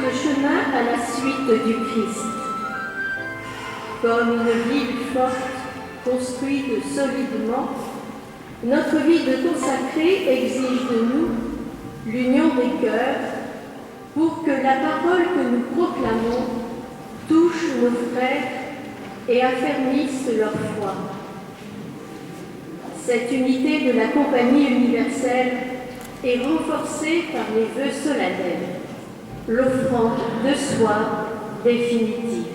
notre chemin à la suite du Christ. Comme une ville forte, construite solidement, notre vie de consacré exige de nous l'union des cœurs pour que la parole que nous proclamons touche nos frères et affermisse leur foi. Cette unité de la compagnie universelle est renforcée par les vœux solennels, l'offrande de soi définitive.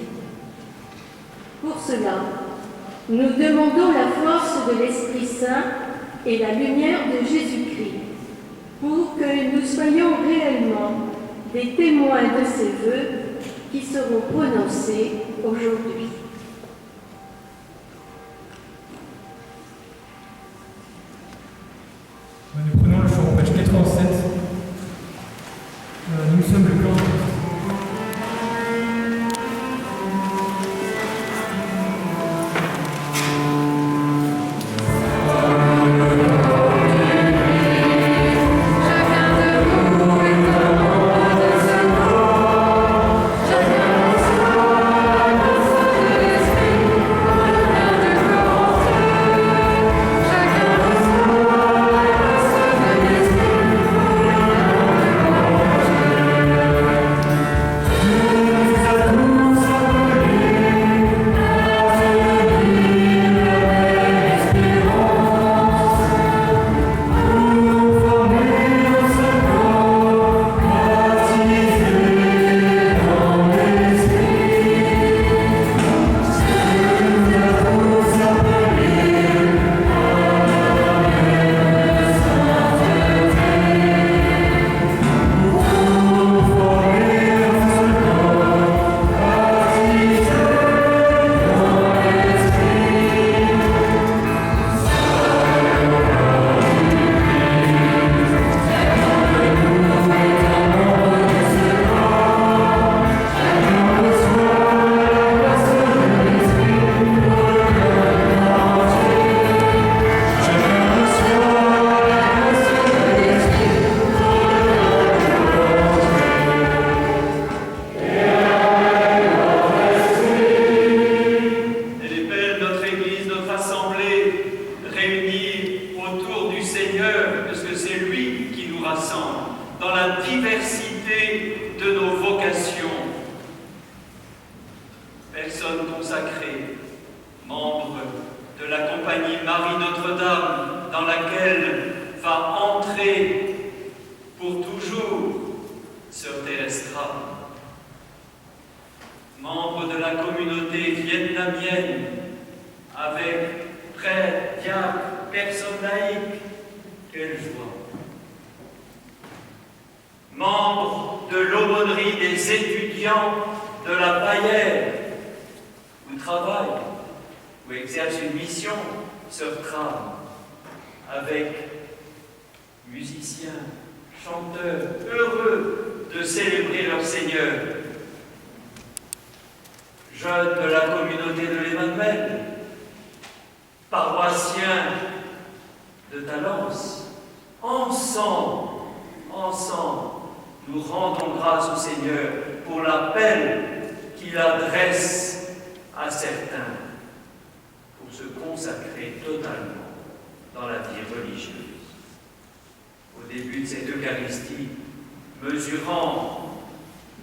Pour cela, nous demandons la force de l'Esprit Saint et la lumière de Jésus-Christ pour que nous soyons réellement des témoins de ces vœux qui seront prononcés aujourd'hui. Nous prenons le chant en page 87. Nous sommes le clan.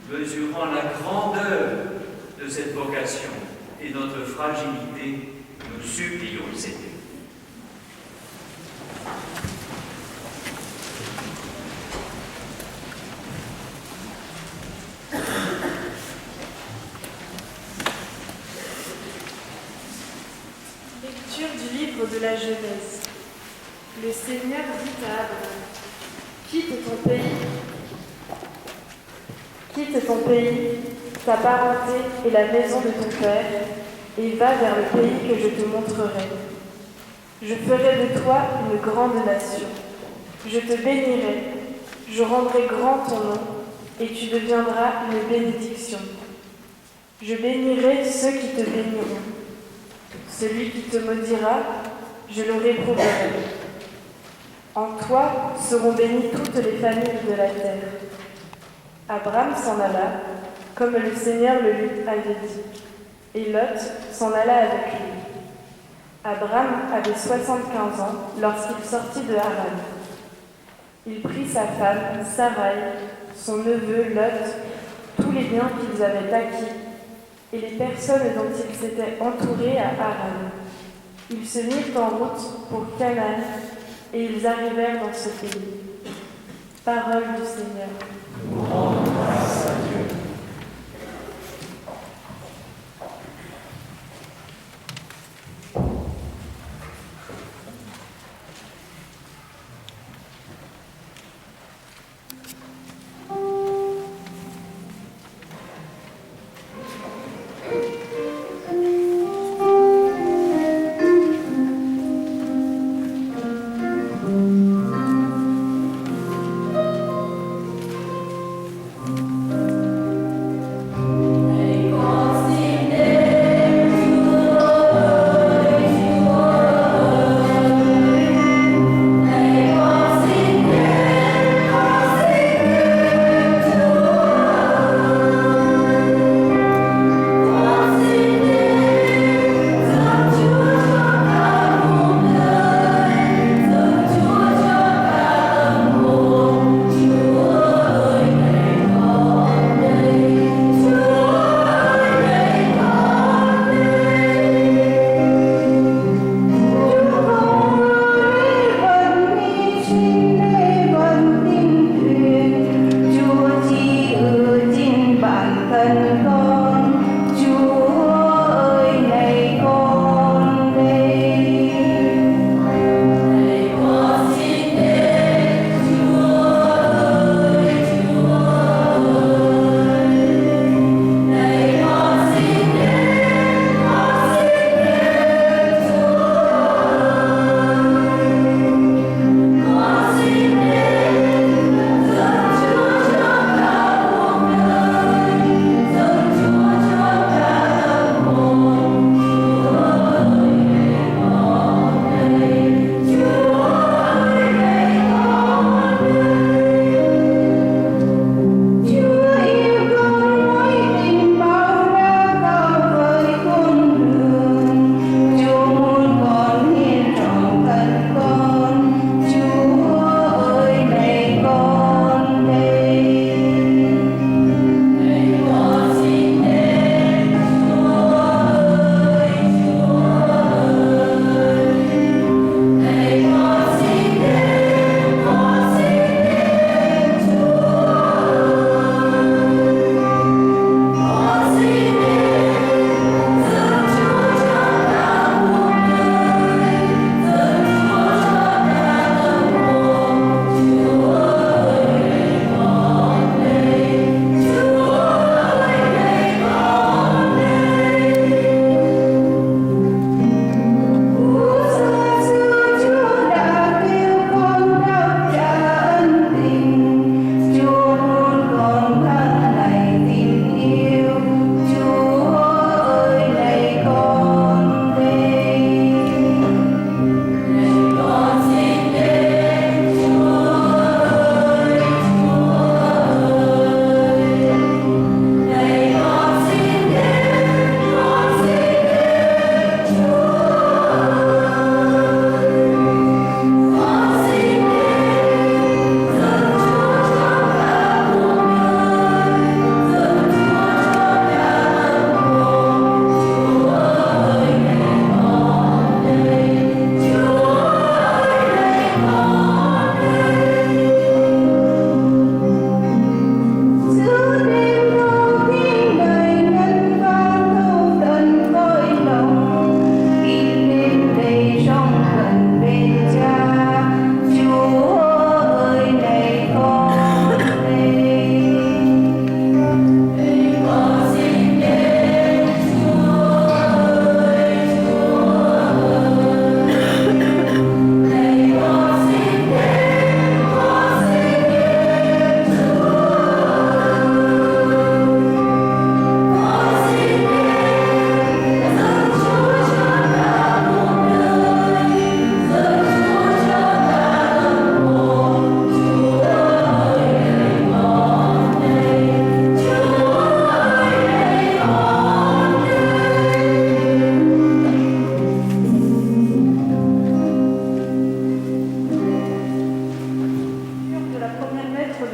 Mesurant la grandeur de cette vocation et notre fragilité, nous supplions le Seigneur. Lecture du livre de la Genèse. Le Seigneur dit à Abraham, quitte ton pays, ta parenté et la maison de ton père, et va vers le pays que je te montrerai. Je ferai de toi une grande nation. Je te bénirai, je rendrai grand ton nom, et tu deviendras une bénédiction. Je bénirai ceux qui te béniront. Celui qui te maudira, je le réprouverai. En toi seront bénies toutes les familles de la terre. Abraham s'en alla, comme le Seigneur le lui avait dit, et Lot s'en alla avec lui. Abraham avait 75 ans lorsqu'il sortit de Haran. Il prit sa femme, Sarai, son neveu Lot, tous les biens qu'ils avaient acquis, et les personnes dont ils s'étaient entourés à Haran. Ils se mirent en route pour Canaan, et ils arrivèrent dans ce pays. Parole du Seigneur. Grâce à Dieu.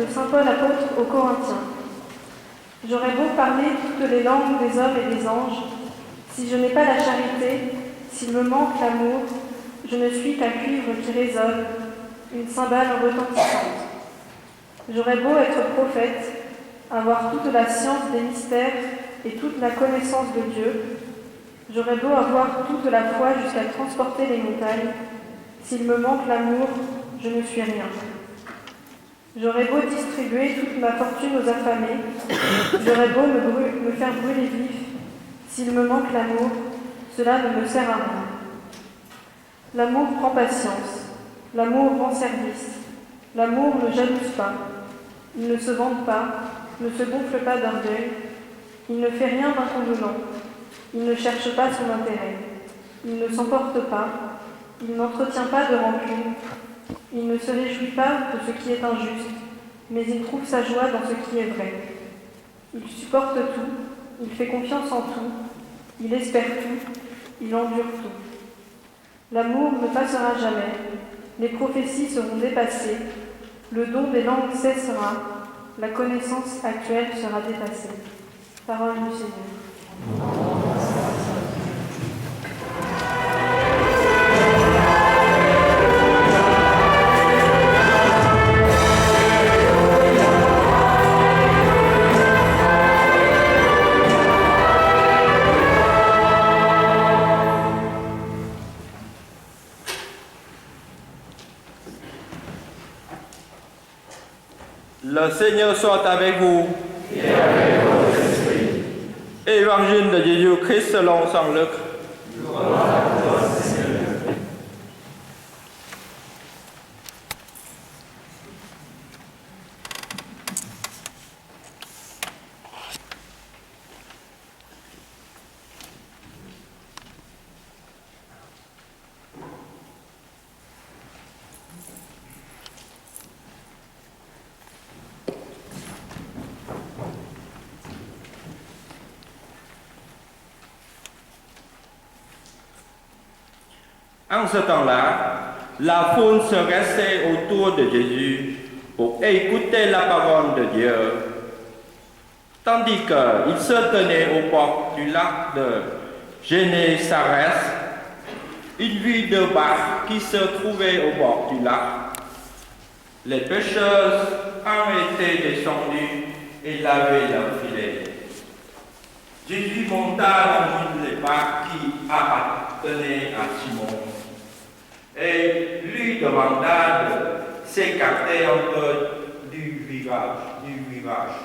de saint Paul apôtre aux Corinthiens. J'aurais beau parler toutes les langues des hommes et des anges, si je n'ai pas la charité, s'il me manque l'amour, je ne suis qu'un cuivre qui résonne, une cymbale retentissante. J'aurais beau être prophète, avoir toute la science des mystères et toute la connaissance de Dieu, j'aurais beau avoir toute la foi jusqu'à transporter les montagnes, s'il me manque l'amour, je ne suis rien. J'aurais beau distribuer toute ma fortune aux affamés, j'aurais beau me faire brûler vif, s'il me manque l'amour, cela ne me sert à rien. L'amour prend patience, l'amour rend service, l'amour ne jalouse pas, il ne se vante pas, ne se gonfle pas d'orgueil, il ne fait rien d'inconvenant, il ne cherche pas son intérêt, il ne s'emporte pas, il n'entretient pas de rancune, il ne se réjouit pas de ce qui est injuste, mais il trouve sa joie dans ce qui est vrai. Il supporte tout, il fait confiance en tout, il espère tout, il endure tout. L'amour ne passera jamais, les prophéties seront dépassées, le don des langues cessera, la connaissance actuelle sera dépassée. Parole du Seigneur. Le Seigneur soit avec vous. Et avec votre esprit. Évangile de Jésus-Christ selon saint Luc. Gloire à toi, Seigneur. En ce temps-là, la foule se restait autour de Jésus pour écouter la parole de Dieu, tandis qu'il se tenait aux portes du lac de Génésaret. Il vit deux barques qui se trouvaient au bord du lac. Les pêcheurs en étaient descendus et lavaient leurs filets. Jésus monta dans une des barques qui appartenait à Simon et lui demanda de s'écarter un peu du rivage.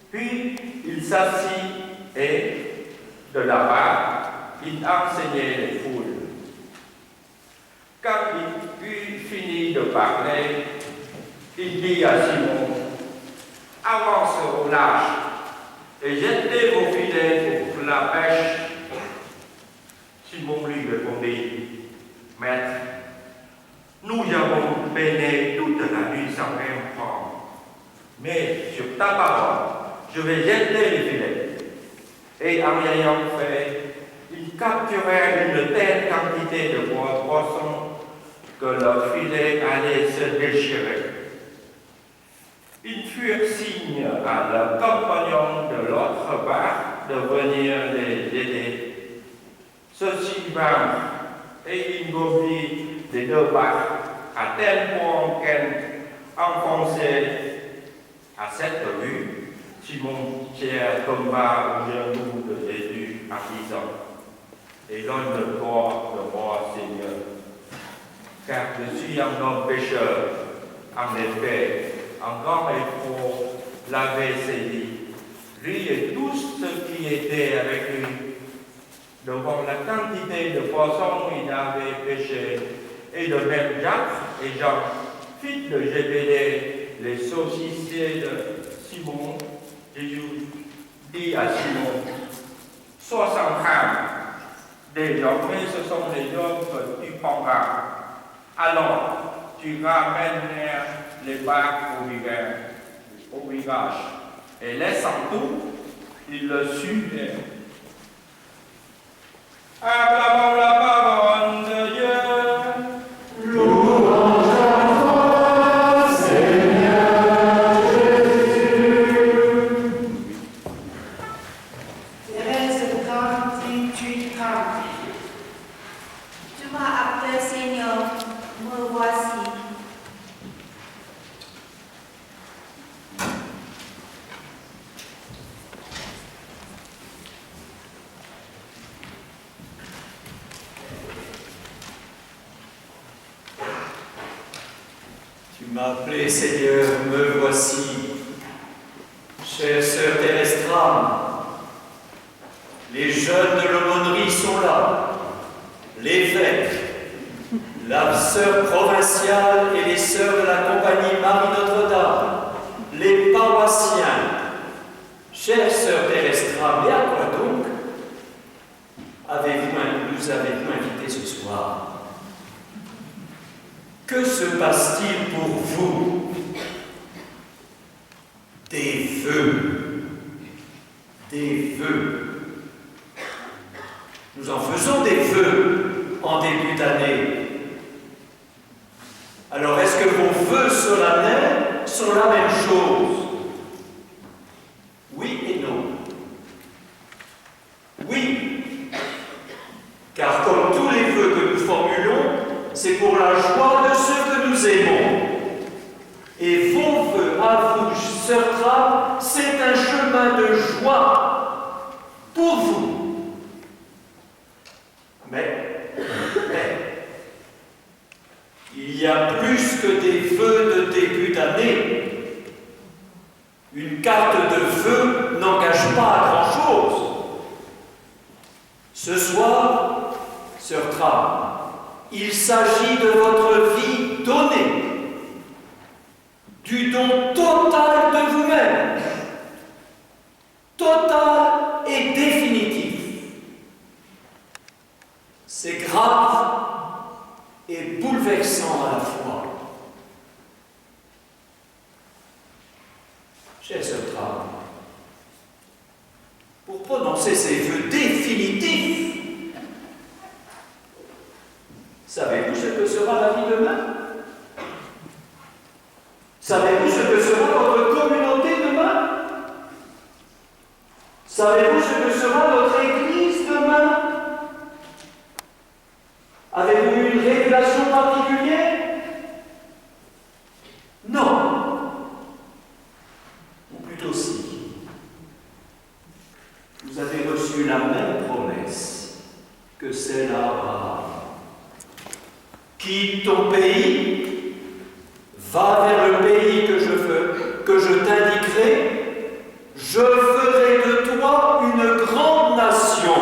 Puis il s'assit et, de là-bas, il enseignait les foules. Quand il eut fini de parler, il dit à Simon, « Avance au large et jetez vos filets pour la pêche. » Simon lui répondit, « Maître, nous avons peiné toute la nuit sans rien prendre, mais sur ta parole, je vais jeter les filets. » Et en ayant fait, ils capturèrent une telle quantité de poissons que leur filet allait se déchirer. Ils furent signe à leurs compagnons de l'autre barque de venir les aider. Ceux-ci vinrent et ils gommèrent les deux barques à tel point qu'elles enfonçaient à cette vue. Simon Pierre tomba au genou de Jésus en disant, « Éloigne-toi de moi, Seigneur, car je suis un homme pécheur. » En effet, un grand effroi l'avait saisi, lui et tous ceux qui étaient avec lui. Devant la quantité de poissons il avait pêché, et de même Jacques et Jean, fils de Zébédée, les saucissiers de Simon. Jésus dit à Simon, « Sois sans crainte, désormais ce sont les hommes que tu prendras. » Alors, tu ramèneras les barques au rivage, et laissant tout, ils le suivaient. Acclamons la parole de Dieu. Louange à toi, Seigneur. Tu m'as appelé, Seigneur, me voici. Chère sœur Terestram, les jeunes de l'aumônerie sont là, l'évêque, la sœur provinciale et les sœurs de la compagnie Marie-Notre-Dame, les paroissiens. Chère sœur Terestram, et à quoi donc nous avez-vous invités ce soir? Que se passe-t-il pour vous? Des vœux. Des vœux. Nous en faisons des vœux en début d'année. Alors, est-ce que vos vœux solennels sont la même chose? Oui et non. Oui, car comme tous les vœux que nous formulons, c'est pour la joie de ceux que nous aimons. Et vos vœux à vous, sœur Tram, c'est un chemin de joie pour vous. Mais, il y a plus que des vœux de début d'année. Une carte de vœux n'engage pas à grand-chose. Ce soir, sœur Tram, il s'agit de votre vie donnée, du don total de vous-même, total et définitif. C'est grave et bouleversant à la fois. Chère sœur Tram, pour prononcer ces vœux définitifs, savez-vous ce que sera la vie demain? Savez-vous ce que sera votre communauté demain? Savez-vous ce que sera votre Église demain? Avez-vous eu une révélation particulière? Non. Ou plutôt si. Vous avez reçu la même promesse que celle d'Abraham. Quitte ton pays, va vers le pays que je t'indiquerai, je ferai de toi une grande nation.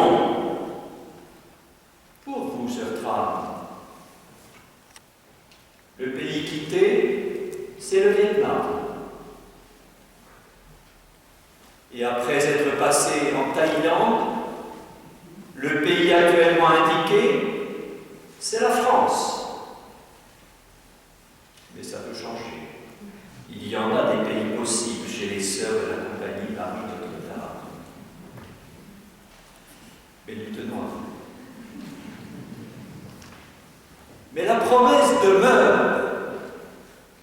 Pour vous, sœur Tram, le pays quitté, c'est le Vietnam. Et après être passé en Thaïlande, le pays actuellement indiqué, c'est la France. Mais ça peut changer. Il y en a des pays possibles chez les sœurs de la compagnie Marie-Notre-Dame. Mais nous tenons à vous. Mais la promesse demeure.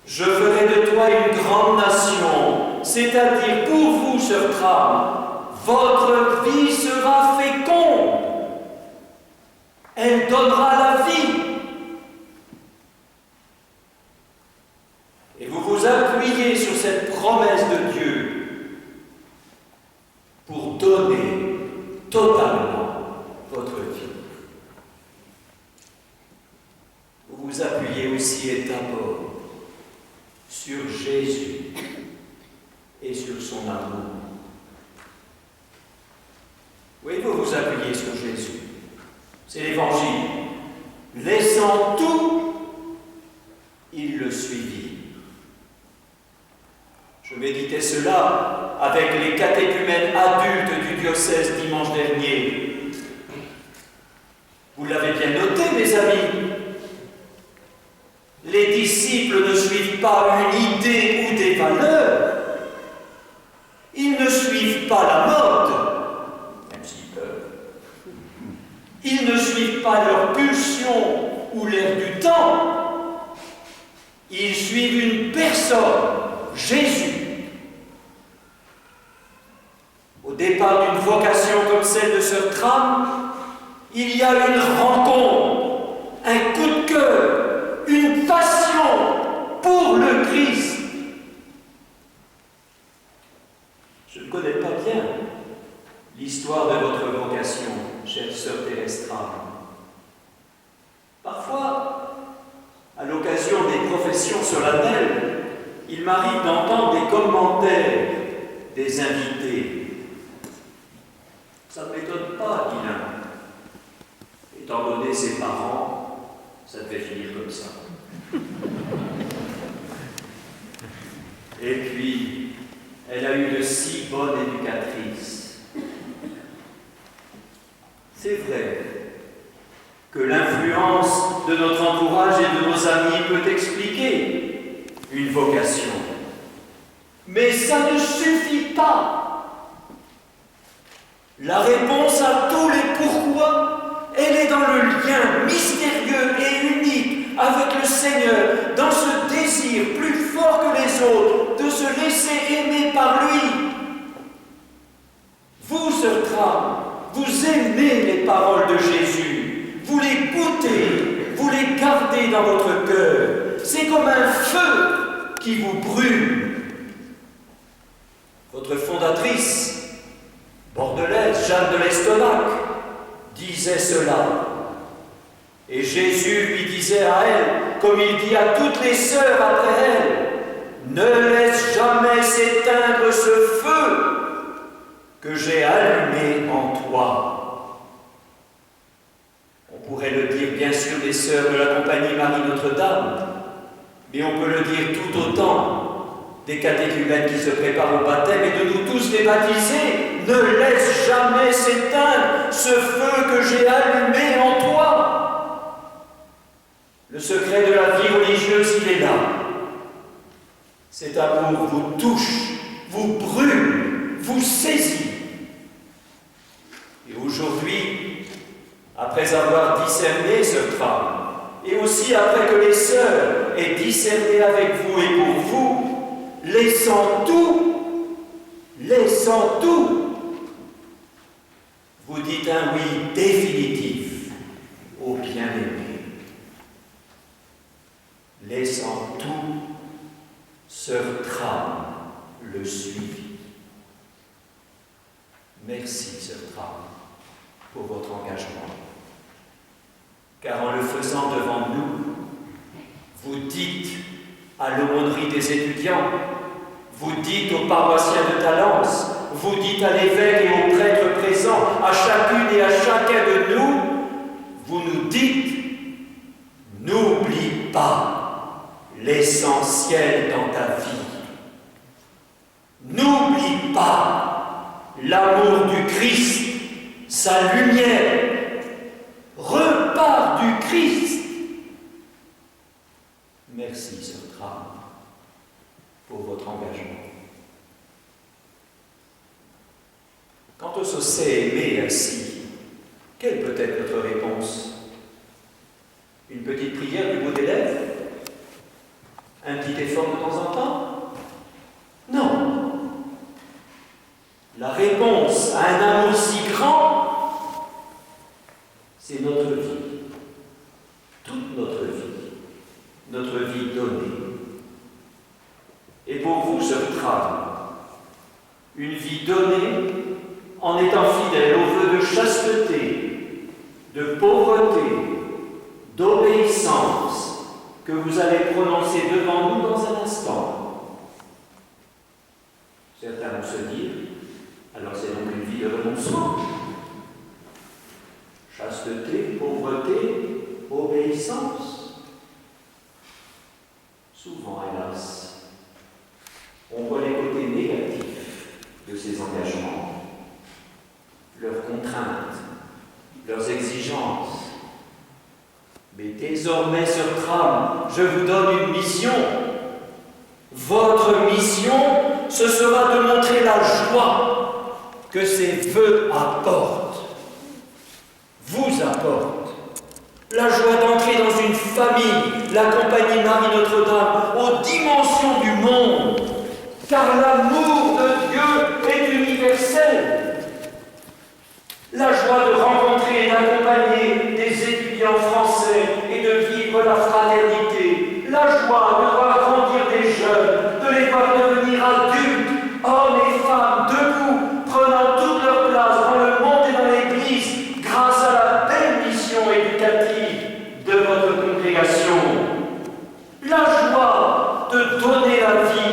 Je ferai de toi une grande nation, c'est-à-dire pour vous, sœur Tram, votre vie sera féconde. Elle donnera la vie. Et vous vous appuyez sur cette promesse de Dieu pour donner totalement votre vie. Vous vous appuyez aussi et d'abord sur Jésus et sur son amour. Oui, vous vous appuyez sur Jésus. C'est l'Évangile. Laissant tout, il le suivit. Je méditais cela avec les catéchumènes adultes du diocèse dimanche dernier. Vous l'avez bien noté, mes amis. Les disciples ne suivent pas une idée ou des valeurs. Ils ne suivent pas la mode, même s'ils peuvent. Ils ne suivent pas leur pulsion ou l'air du temps. Ils suivent une personne, Jésus. Au départ d'une vocation comme celle de sœur Tram, il y a une rencontre, un coup de cœur, une passion pour le Christ. Je ne connais pas bien l'histoire de votre vocation, chère sœur Terestram. Parfois, à l'occasion des professions solennelles, il m'arrive d'entendre des commentaires des invités. Ça ne m'étonne pas, dit l'un. Étant donné ses parents, ça devait finir comme ça. Et puis, elle a eu de si bonnes éducatrices. C'est vrai que l'influence de notre entourage et de nos amis peut expliquer une vocation. Mais ça ne suffit pas. La réponse à tous les pourquoi, elle est dans le lien mystérieux et unique avec le Seigneur, dans ce désir plus fort que les autres de se laisser aimer par lui. Vous, sœur Tram, vous aimez les paroles de Jésus, vous les goûtez, vous les gardez dans votre cœur. C'est comme un feu qui vous brûle. Votre fondatrice, bordelaise, Jeanne de l'Estomac, disait cela. Et Jésus lui disait à elle, comme il dit à toutes les sœurs après elle, ne laisse jamais s'éteindre ce feu que j'ai allumé en toi. On pourrait le dire bien sûr des sœurs de la compagnie Marie-Notre-Dame, mais on peut le dire tout autant des catéchumènes qui se préparent au baptême et de nous tous les baptisés. Ne laisse jamais s'éteindre ce feu que j'ai allumé en toi. Le secret de la vie religieuse, il est là. Cet amour vous touche, vous brûle, vous saisit. Et aujourd'hui, après avoir discerné ce femme, et aussi après que les sœurs aient discerné avec vous et pour vous, laissant tout, vous dites un oui définitif au bien-aimé. Laissant tout, sœur Tram le suivit. Merci, sœur Tram, pour votre engagement. Car en le faisant devant nous, vous dites à l'aumônerie des étudiants, vous dites aux paroissiens de Talence, vous dites à l'évêque et aux prêtres présents, à chacune et à chacun de nous, vous nous dites, n'oublie pas l'essentiel dans ta vie. N'oublie pas l'amour du Christ, sa lumière. Repars du Christ. Merci, sœur Tram, pour votre engagement. Quand on se sait aimer ainsi, quelle peut être notre réponse? Une petite prière du bout des lèvres? Un petit effort de temps en temps? Non. La réponse à un amour si grand, c'est notre vie. Toute notre vie donnée. Et pour vous, sœur Tram, une vie donnée en étant fidèle aux vœux de chasteté, de pauvreté, d'obéissance, que vous allez prononcer devant nous dans un instant. Certains vont se dire, alors c'est donc une vie de renoncement. Chasteté, pauvreté, obéissance. Souvent, hélas, on voit les côtés négatifs de ces engagements, leurs contraintes, leurs exigences. Mais désormais, sœur Tram, je vous donne une mission. Votre mission, ce sera de montrer la joie que ces vœux apportent. Vous apportent. La joie d'entrer dans une famille, la compagnie Marie-Notre-Dame, aux dimensions du monde. Car l'amour de Dieu est universel. La joie de rencontrer et d'accompagner des étudiants français et de vivre la fraternité. La joie de voir grandir des jeunes, de les voir devenir adultes, hommes et femmes, debout, prenant toute leur place dans le monde et dans l'Église, grâce à la belle mission éducative de votre congrégation. La joie de donner la vie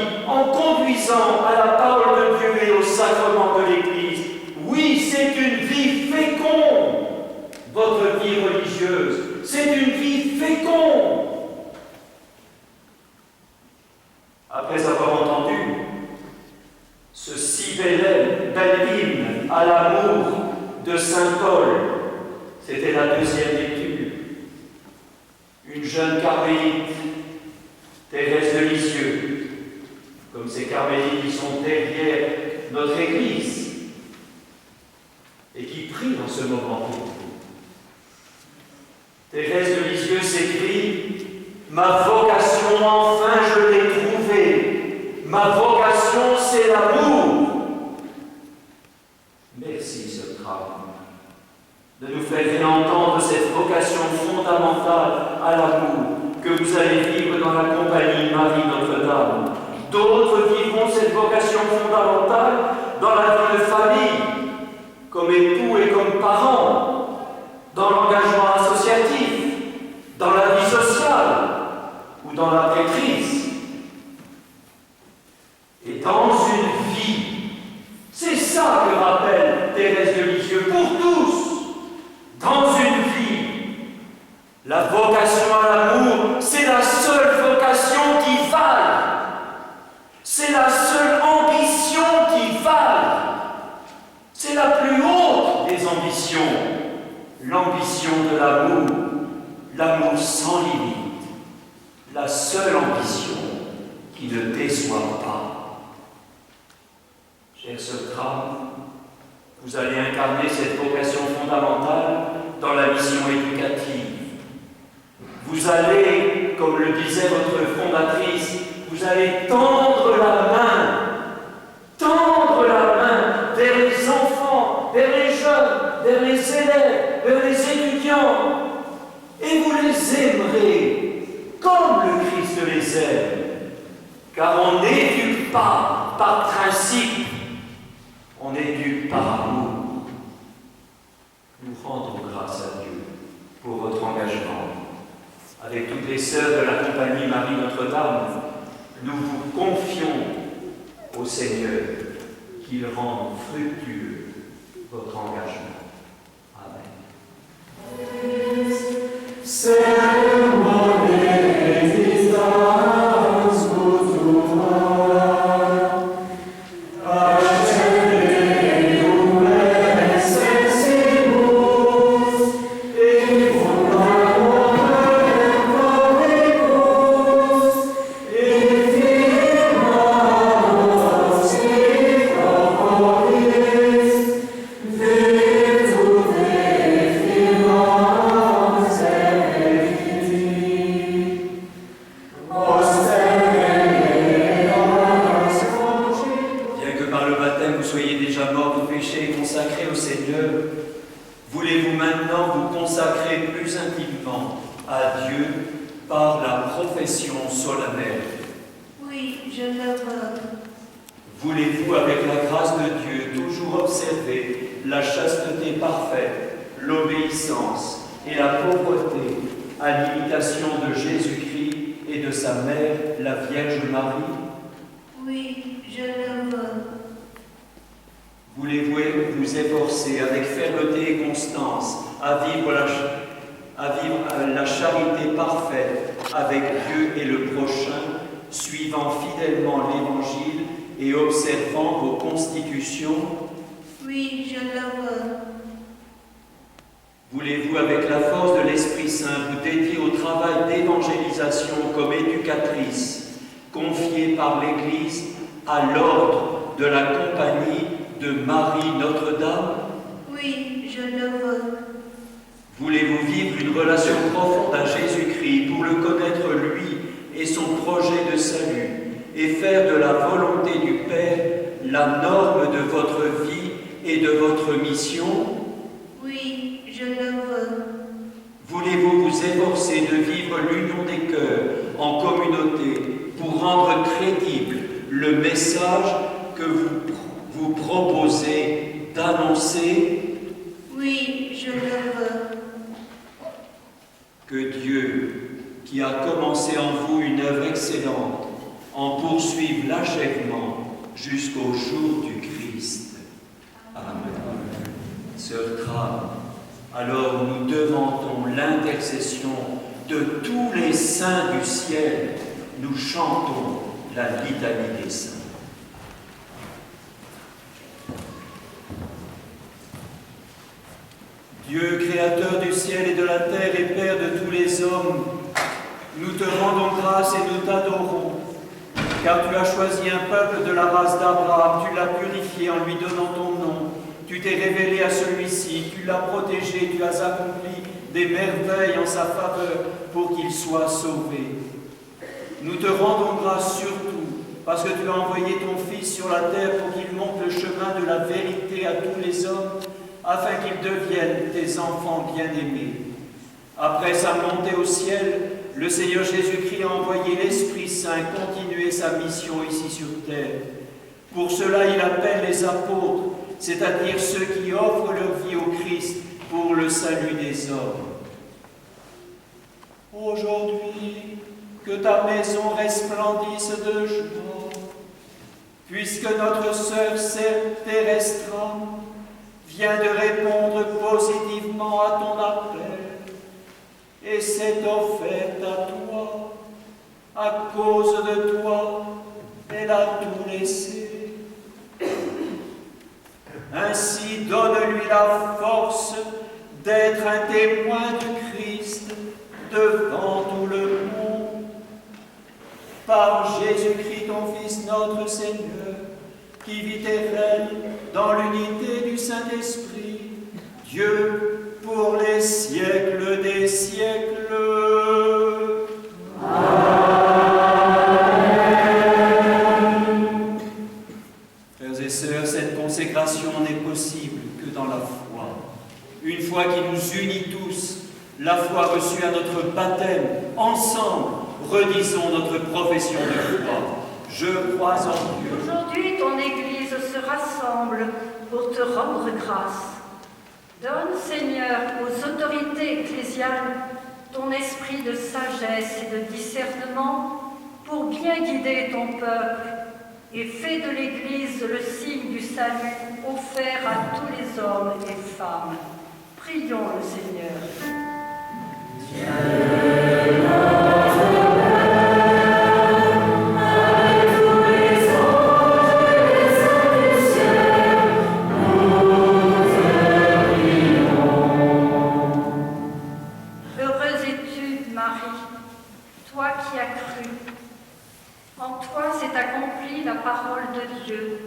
en conduisant à la parole de Dieu et au sacrement de l'Église. Oui, c'est une vie féconde, votre vie religieuse. C'est une vie féconde. Après avoir entendu ce si bel hymne à l'amour de saint Paul, c'était la deuxième lecture. Une jeune carmélite, Thérèse de Lisieux, comme ces carmélites qui sont derrière notre Église et qui prient dans ce moment pour vous. Thérèse de Lisieux s'écrie « Ma vocation, enfin je l'ai trouvée. Ma vocation, c'est l'amour. » Merci, ce drame, de nous faire réentendre cette vocation fondamentale à l'amour que vous allez vivre dans la compagnie Marie Notre-Dame. D'autres vivront cette vocation fondamentale dans la vie de famille, comme époux et comme parents, dans l'engagement associatif, dans la vie sociale ou dans la prêtrise. Et dans une vie, c'est ça que rappelle Thérèse de Lisieux pour tous. Dans une vie, la vocation à l'amour, c'est la seule vocation qui vaille. C'est la seule ambition qui vaille. C'est la plus haute des ambitions. L'ambition de l'amour, l'amour sans limite. La seule ambition qui ne déçoit pas. Cher Socrate, vous allez incarner cette vocation fondamentale dans la mission éducative. Vous allez, comme le disait votre fondatrice, vous allez tendre la main vers les enfants, vers les jeunes, vers les élèves, vers les étudiants, et vous les aimerez comme le Christ les aime, car on n'éduque pas par principe, on éduque par amour. Nous rendons grâce à Dieu pour votre engagement. Avec toutes les sœurs de la compagnie Marie Notre-Dame, nous vous confions au Seigneur qu'il rende fructueux votre engagement. Amen. Voulez-vous, avec la grâce de Dieu, toujours observer la chasteté parfaite, l'obéissance et la pauvreté à l'imitation de Jésus-Christ et de sa mère, la Vierge Marie? Oui, je le veux. Voulez-vous vous efforcer avec fermeté et constance à vivre la charité parfaite avec Dieu et le prochain, suivant fidèlement l'Évangile et observant vos constitutions? Oui, je le veux. Voulez-vous, avec la force de l'Esprit Saint, vous dédier au travail d'évangélisation comme éducatrice, confiée par l'Église à l'ordre de la compagnie de Marie Notre-Dame? Oui, je le veux. Voulez-vous vivre une relation profonde à Jésus-Christ pour le connaître lui et son projet de salut et faire de la volonté du Père la norme de votre vie et de votre mission? Oui, je le veux. Voulez-vous vous efforcer de vivre l'union des cœurs en communauté pour rendre crédible le message que vous proposez d'annoncer? Oui, je le veux. Que Dieu, qui a commencé en vous une œuvre excellente, en poursuivent l'achèvement jusqu'au jour du Christ. Amen. Sœur Tram, alors nous demandons l'intercession de tous les saints du ciel. Nous chantons la litanie des saints. Dieu, créateur du ciel et de la terre et Père de tous les hommes, nous te rendons grâce et nous t'adorons, car tu as choisi un peuple de la race d'Abraham, tu l'as purifié en lui donnant ton nom, tu t'es révélé à celui-ci, tu l'as protégé, tu as accompli des merveilles en sa faveur pour qu'il soit sauvé. Nous te rendons grâce surtout parce que tu as envoyé ton Fils sur la terre pour qu'il montre le chemin de la vérité à tous les hommes, afin qu'ils deviennent tes enfants bien-aimés. Après sa montée au ciel, le Seigneur Jésus-Christ a envoyé l'Esprit Saint continuer sa mission ici sur terre. Pour cela, il appelle les apôtres, c'est-à-dire ceux qui offrent leur vie au Christ pour le salut des hommes. Aujourd'hui, que ta maison resplendisse de joie, puisque notre sœur Thérèstra vient de répondre positivement à ton appel et s'est offerte à toi. À cause de toi, elle a tout laissé. Ainsi, donne-lui la force d'être un témoin du Christ devant tout le monde. Par Jésus-Christ, ton Fils, notre Seigneur, qui vit et règne dans l'unité du Saint-Esprit, Dieu pour les siècles des siècles. Amen. Frères et sœurs, cette consécration n'est possible que dans la foi. Une foi qui nous unit tous, la foi reçue à notre baptême, ensemble, redisons notre profession de foi. Je crois en Dieu. Aujourd'hui, ton Église se rassemble pour te rendre grâce. Donne, Seigneur, aux autorités ecclésiales ton esprit de sagesse et de discernement pour bien guider ton peuple et fais de l'Église le signe du salut offert à tous les hommes et femmes. Prions le Seigneur. La parole de Dieu.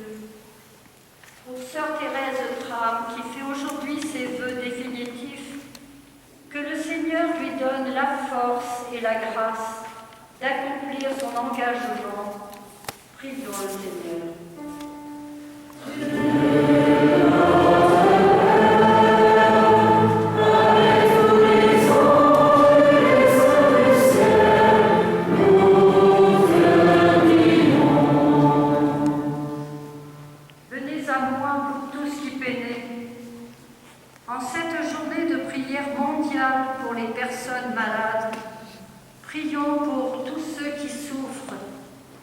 Pour sœur Thérèse Tram, qui fait aujourd'hui ses vœux définitifs, que le Seigneur lui donne la force et la grâce d'accomplir son engagement. Prions le Seigneur. En cette journée de prière mondiale pour les personnes malades, prions pour tous ceux qui souffrent,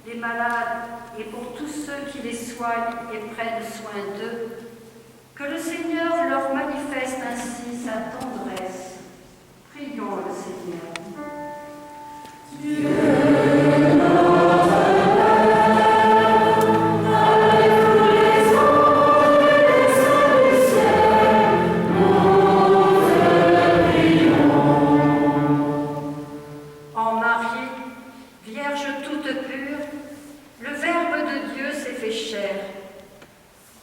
les malades, et pour tous ceux qui les soignent et prennent soin d'eux. Que le Seigneur leur manifeste ainsi sa tendresse. Prions le Seigneur. Dieu.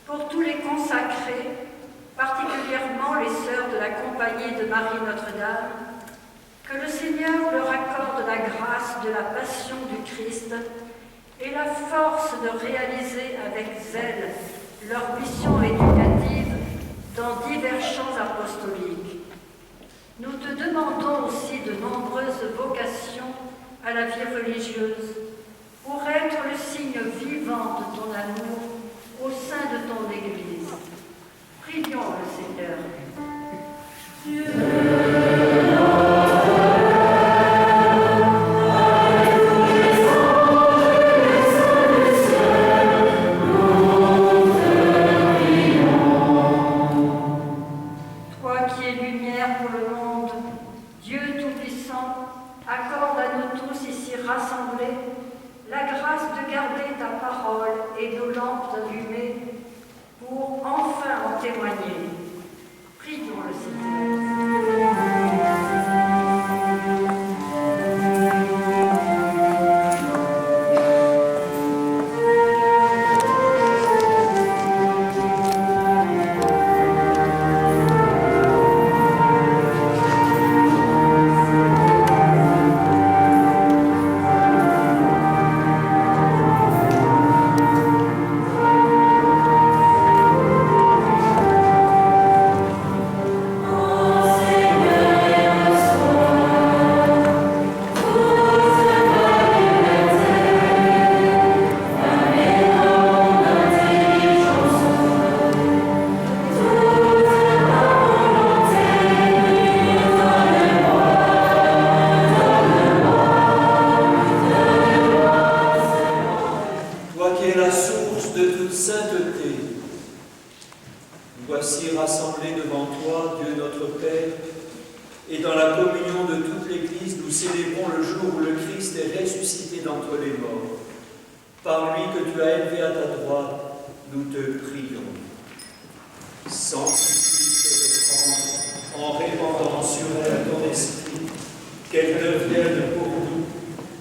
Pour tous les consacrés, particulièrement les sœurs de la Compagnie de Marie Notre-Dame, que le Seigneur leur accorde la grâce de la passion du Christ et la force de réaliser avec zèle leur mission éducative dans divers champs apostoliques. Nous te demandons aussi de nombreuses vocations à la vie religieuse pour être le signe vivant de ton amour au sein de ton Église. Prions le Seigneur. Dieu. et nos lampes allumées pour enfin en témoigner. Prions le Seigneur. Voici rassemblés devant toi, Dieu notre Père, et dans la communion de toute l'Église, nous célébrons le jour où le Christ est ressuscité d'entre les morts. Par lui que tu as élevé à ta droite, nous te prions. Sanctifie cette offrande en répandant sur elle ton esprit, qu'elle devienne pour nous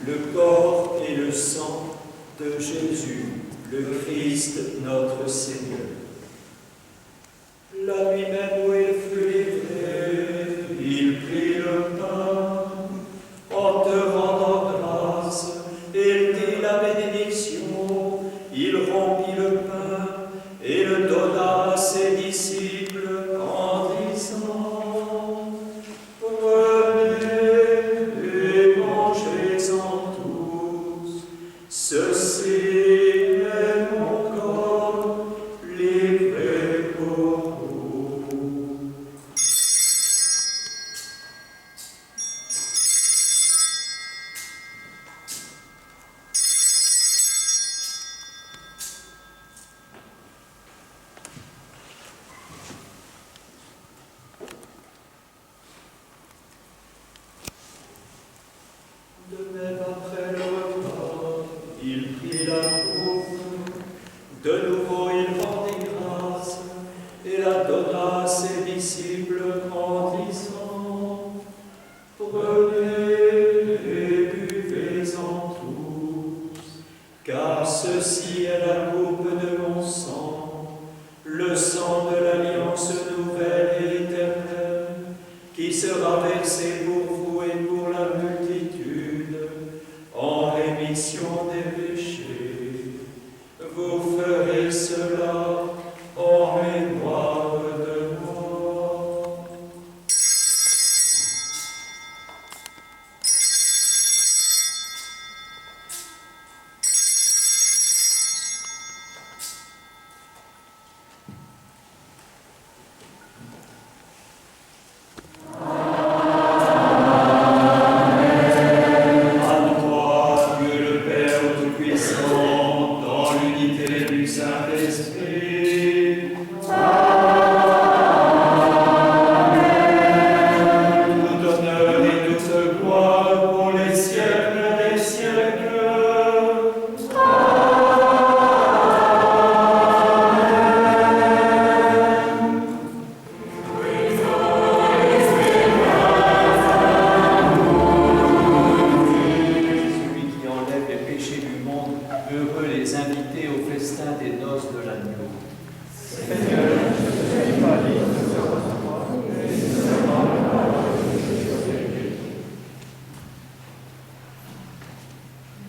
le corps et le sang de Jésus, le Christ notre Seigneur. La nuit même où il fut livré, il prit le pain, en te rendant grâce, il dit la bénédiction, il rompit le pain et le donna à ses disciples en disant : Prenez et mangez-en tous, ceci est mon corps livré pour vous. De même après le repas, il prit la coupe, de nouveau il rendit grâce, et la donna à ses disciples en disant : Prenez et buvez-en tous, car ceci est la coupe de mon sang, le sang de l'alliance nouvelle et éternelle, qui sera versé pour vous et pour la multitude, en rémission des péchés. Vous ferez cela en mémoire de moi. À toi, Dieu le Père Tout-Puissant, dans l'unité du Saint-Esprit. Tout honneur et toute gloire pour les siècles des siècles. Celui qui enlève les péchés du monde, heureux les invités au festin des noces de l'agneau.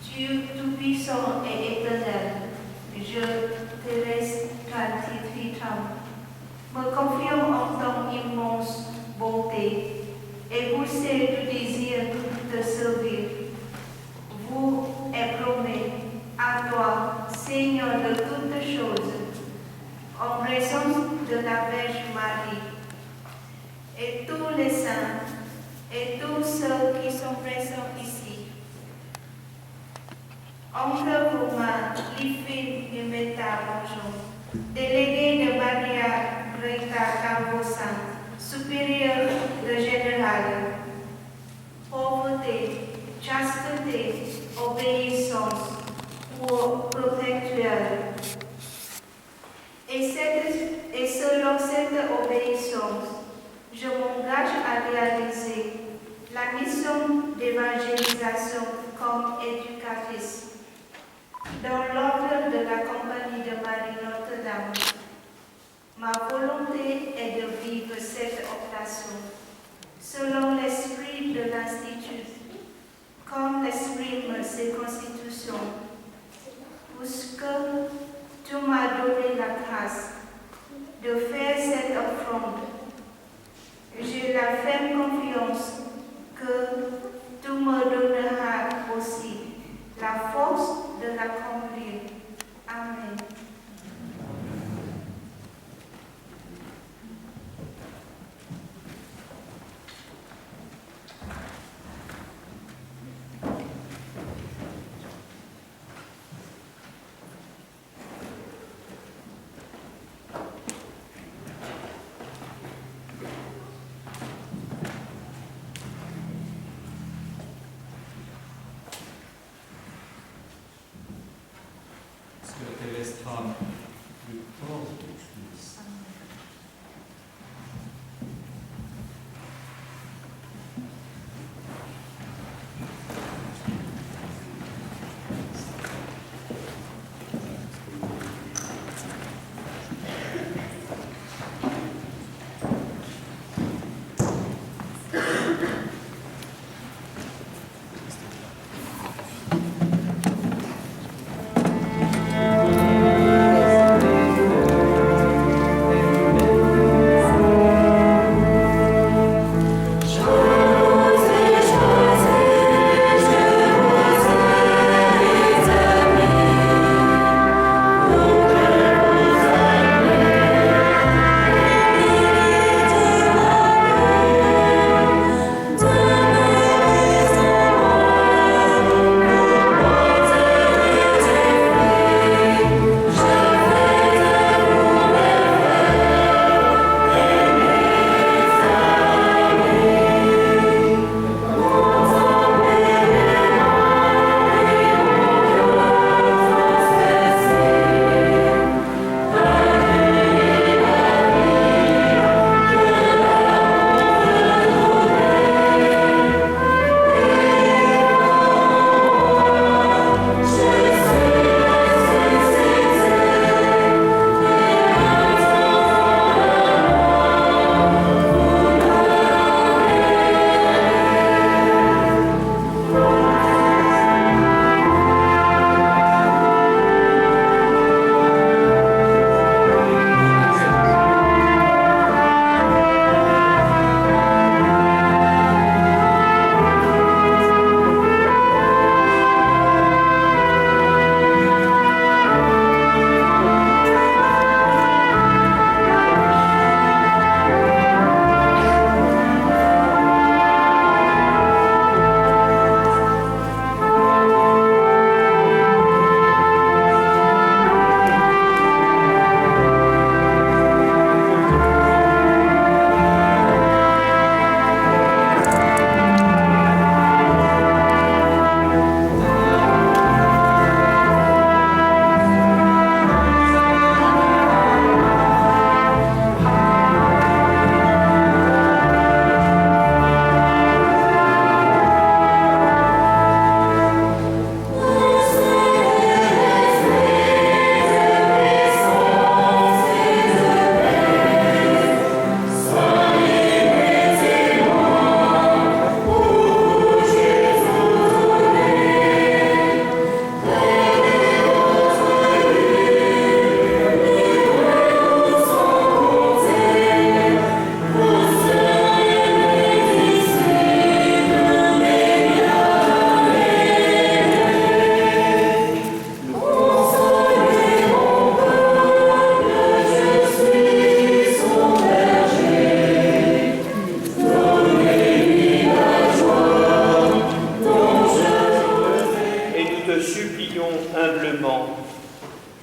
Dieu Tout-Puissant et éternel, je te laisse gratifiant, me confirme en ton immense bonté et pousser du désir de te servir. Vous est promis à toi, Seigneur de toutes choses, en présence de la Vierge Marie, et tous les saints, et tous ceux qui sont présents ici. Entre vos mains, les filles de Méta-Bonjour, délégués de Maria Greta Cambosan, supérieur de général, pauvreté, chasteté, obéissance, pour protecteur, mission d'évangélisation comme éducatrice. Dans l'ordre de la Compagnie de Marie Notre-Dame, ma volonté est de vivre cette opération selon l'esprit de l'Institut, comme l'expriment ses constitutions, puisque tu m'as donné la grâce de faire cette offrande. J'ai la ferme confiance que tu me donneras aussi la force de l'accomplir. Amen. Terrestre, le corps du Christ.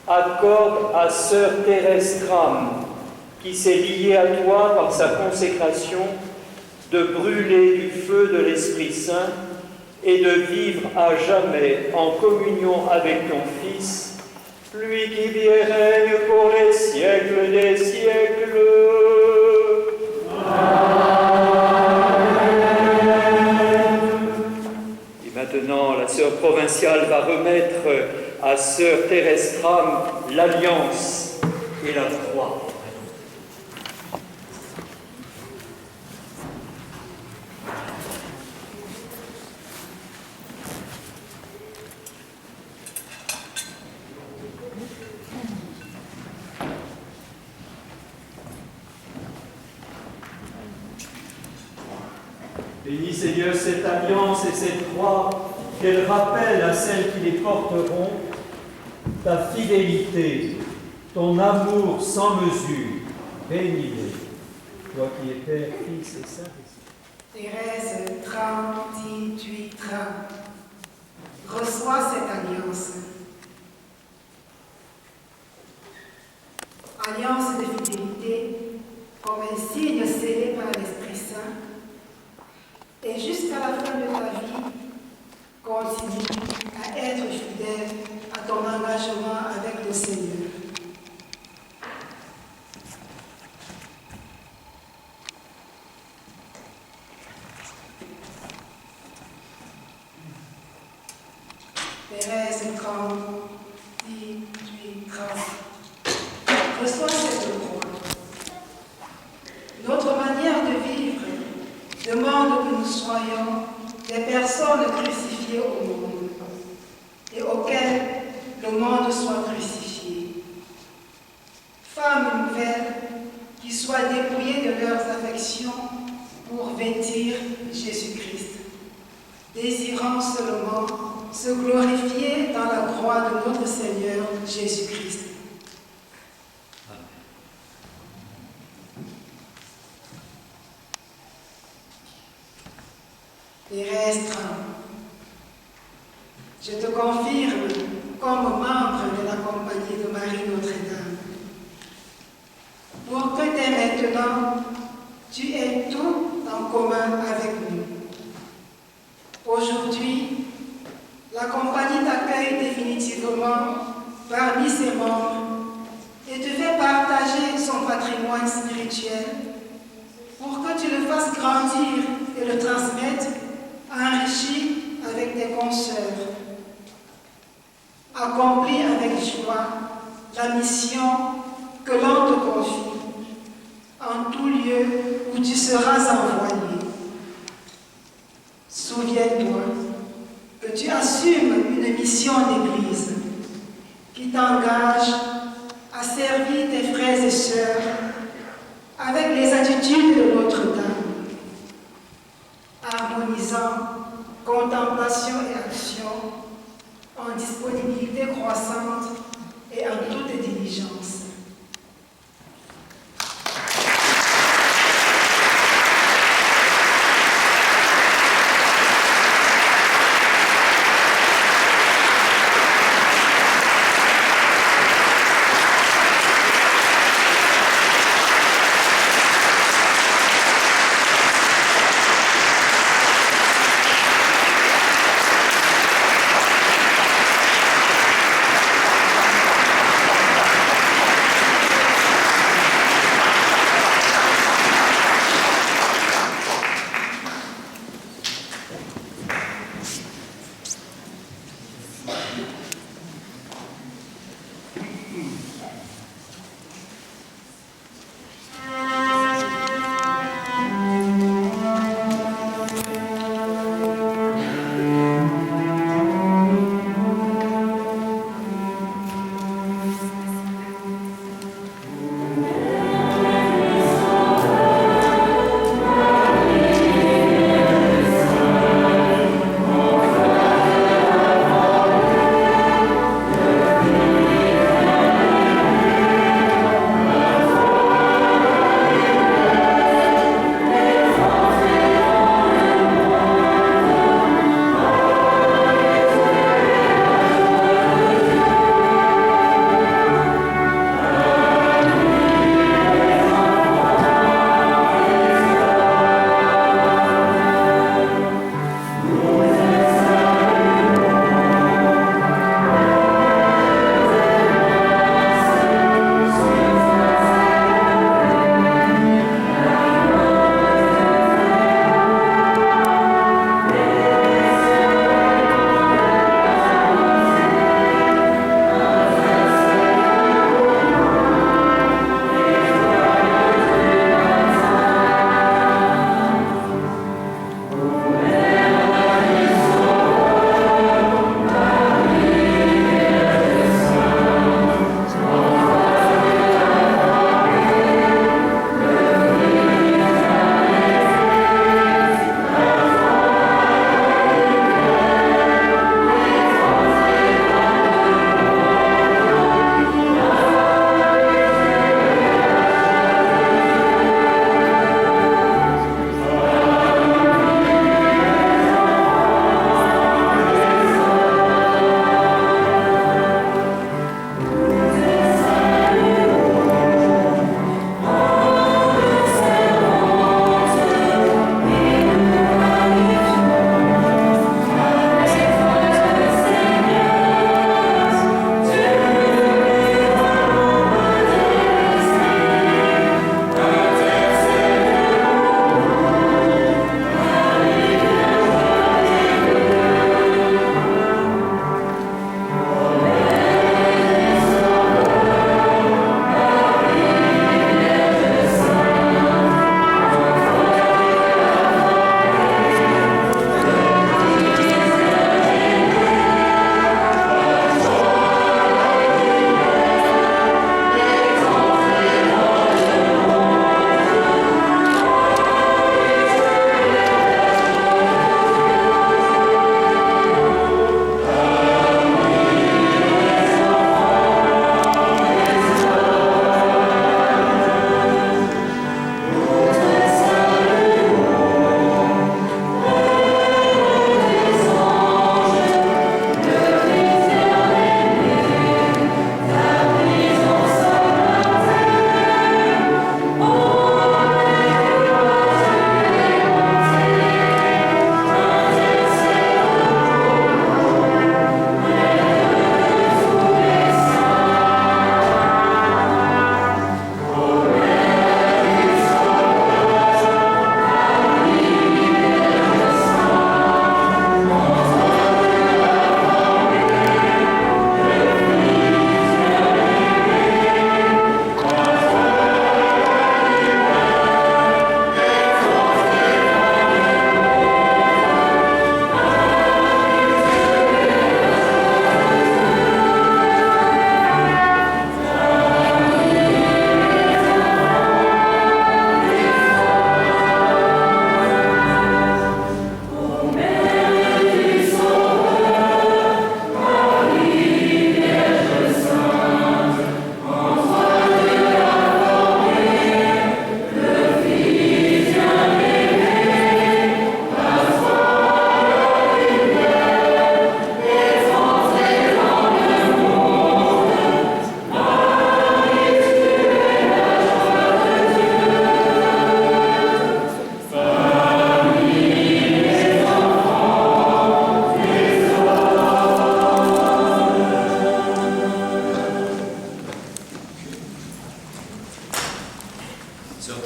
accorde à sœur Thérèse Tram, qui s'est liée à toi par sa consécration, de brûler du feu de l'Esprit Saint et de vivre à jamais en communion avec ton Fils, lui qui vit et règne pour les siècles des siècles. Amen. provinciale va remettre à sœur Thérèse Tram l'Alliance et la croix. Bénis Seigneur cette alliance et cette croix, qu'elle rappelle à celles qui les porteront ta fidélité, ton amour sans mesure. Bénis-les, toi qui es Père, Fils et Saint-Esprit. Thérèse Tram, Tituit Tram, reçois cette alliance. Alliance de fidélité, comme un signe scellé par l'Esprit Saint, et jusqu'à la fin de ta vie, continue à être fidèle à ton engagement avec le Seigneur. Thérèse Tram, 18, 30. Reçois cette croix. Notre manière de vivre demande que nous soyons des personnes crucifiées au monde et auxquelles le monde soit crucifié. Femmes nouvelles qui soient dépouillées de leurs affections pour vêtir Jésus-Christ, désirant seulement se glorifier dans la croix de notre Seigneur Jésus-Christ. Thérèse Tram, je te confirme comme membre de la Compagnie de Marie Notre-Dame, pour que dès maintenant, tu aies tout en commun avec nous. Aujourd'hui, la Compagnie t'accueille définitivement parmi ses membres et te fait partager son patrimoine spirituel pour que tu le fasses grandir et le transmettes enrichi avec tes consoeurs. Accomplis avec joie la mission que l'on te confie, en tout lieu où tu seras envoyé. Souviens-toi que tu assumes une mission d'église qui t'engage à servir tes frères et sœurs avec les attitudes de Notre-Dame, harmonisant contemplation et action en disponibilité croissante et en toute diligence.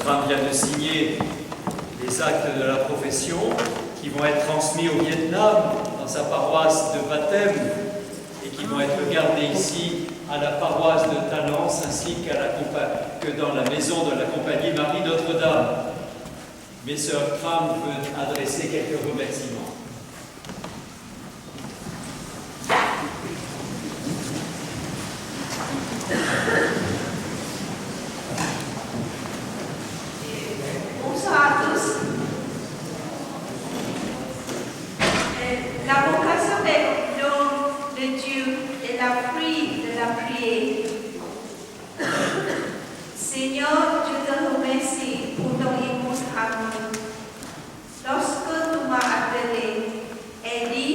Tram vient de signer les actes de la profession qui vont être transmis au Vietnam dans sa paroisse de baptême et qui vont être gardés ici à la paroisse de Talence ainsi que dans la maison de la compagnie Marie Notre-Dame. Mes sœurs Tram veut adresser quelques remerciements. Bonsoir à tous. La vocation des dons de Dieu est la fruit de la prière. Seigneur, je te remercie pour ton immense amour. Lorsque tu m'as appelé et dit,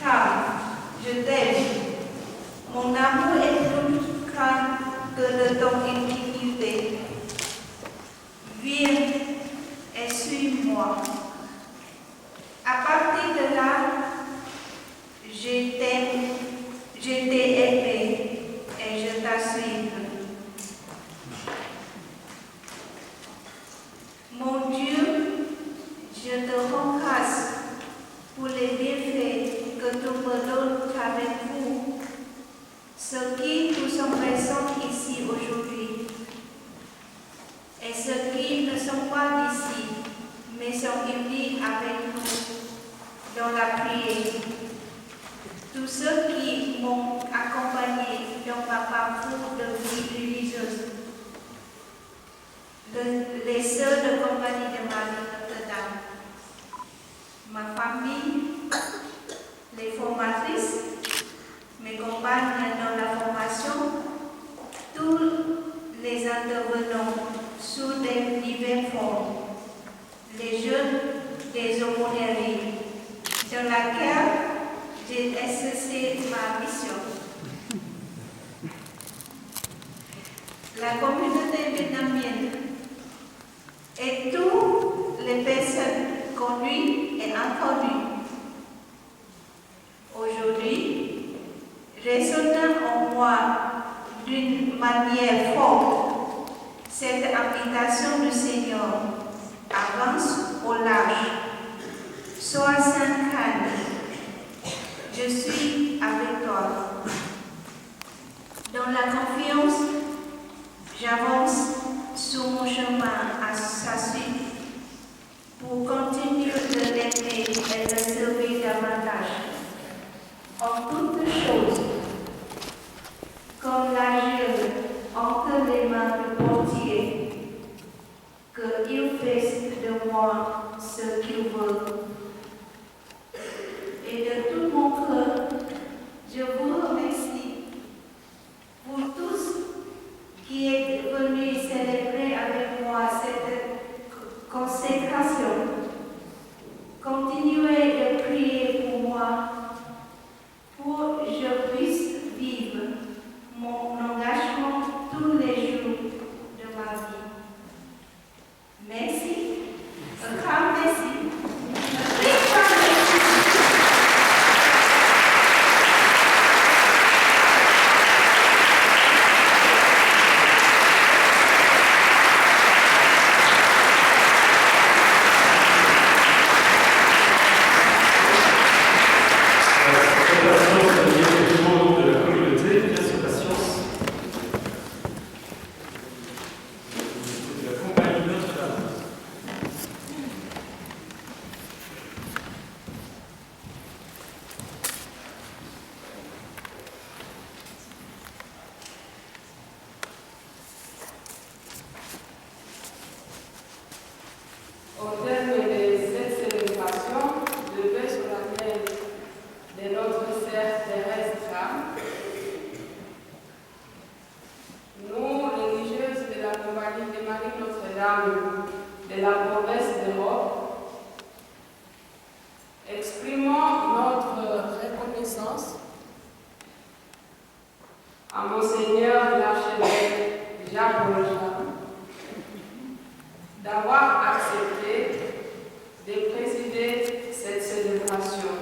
Tram, je t'aime. Mon amour est plus grand que de ton intimité. Viens et suis-moi. À partir de là, je t'ai aimé et je t'assume. Mon Dieu, je te rends grâce pour les bienfaits que tu me donnes avec vous, ceux qui nous sont présents ici aujourd'hui, et ceux qui ne sont pas ici, mais sont unis avec nous dans la prière. Tous ceux qui m'ont accompagné dans ma parcours de vie religieuse, les sœurs de compagnie de Marie Notre-Dame, ma famille, les formatrices, mes compagnes dans la formation, tous les intervenants sous des diverses formes, les jeunes des aumôneries, dans laquelle j'ai exercé ma mission. La communauté vietnamienne et toutes les personnes connues et inconnues. Aujourd'hui, résonnant en moi d'une manière forte, cette invitation du Seigneur avance au large. Sois sans crainte, je suis avec toi. Dans la confiance, j'avance sur mon chemin à sa suite pour continuer de l'aimer et de servir davantage. En toutes choses, comme l'agile entre les mains du portier, qu'il fasse de moi ce qu'il veut. Et de tout mon cœur, je vous remercie pour tous qui êtes venus célébrer avec moi cette consécration. Continuez de prier pour moi, pour que je puisse vivre mon engagement tous les jours de ma vie. Merci. Un grand merci. Au terme de cette célébration, je vais solennel de notre sœur Thérèse Tram, nous, religieuses de la compagnie de Marie Notre-Dame de la province d'Europe, exprimons notre reconnaissance à Monseigneur l'archevêque Jacques Rochard d'avoir accepté de présider cette célébration.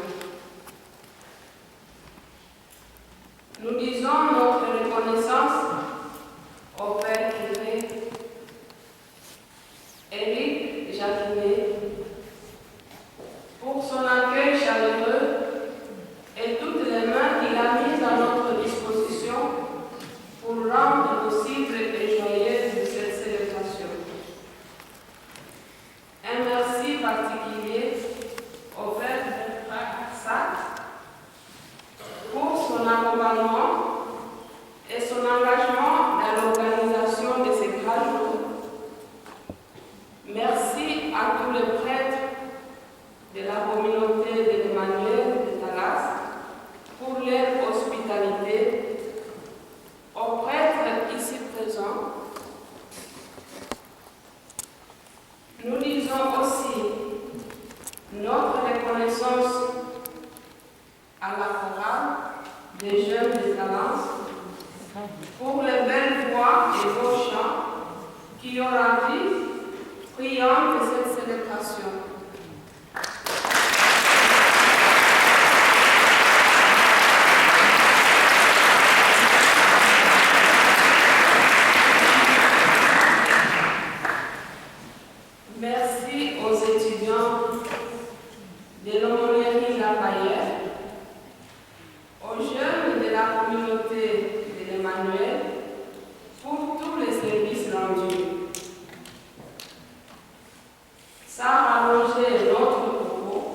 Nous disons notre reconnaissance au Père Curé pour les belles voix et beaux chants qui ont rendu brillante cette célébration. Merci aux étudiants de l'aumônerie Lafayette, aux jeunes de la communauté de l'Emmanuel pour tous les services rendus. Sans rallonger notre propos,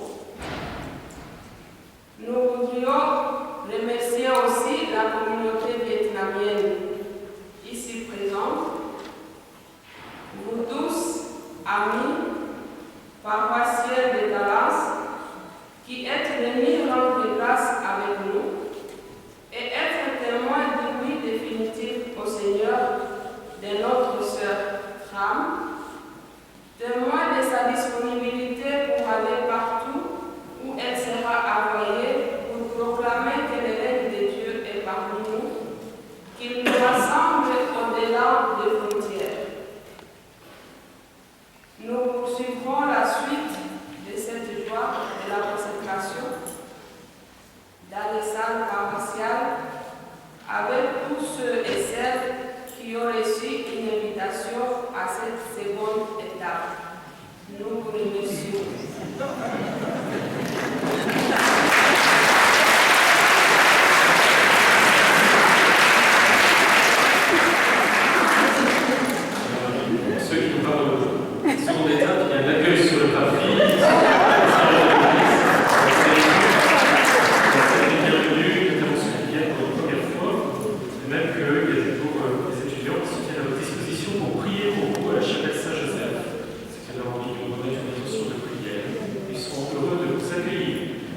nous voudrions remercier aussi la communauté vietnamienne ici présente, vous tous, amis, paroissiens de Dallas, qui êtes venus rendre grâce avec nous et être témoins du oui définitif au Seigneur de notre sœur Tram, témoins de sa disponibilité pour aller partout où elle sera envoyée pour proclamer que le règne de Dieu est parmi nous, qu'il nous rassemble au-delà des frontières. Nous poursuivrons la suite de cette joie de la consécration dans les salles paroissiales avec tous ceux et celles qui ont reçu une invitation à cette seconde étape. Nous vous remercions. Ceux qui nous parlent de seconde étape, il y a l'accueil sur le parvis, bienvenue, notamment ceux qui viennent pour la première fois, et même qu'il y a toujours des étudiants qui se tiennent à votre disposition pour prier pour vous à la chapelle Saint-Joseph. C'est leur envie de vous remettre une intention de prière. Ils seront heureux de vous accueillir.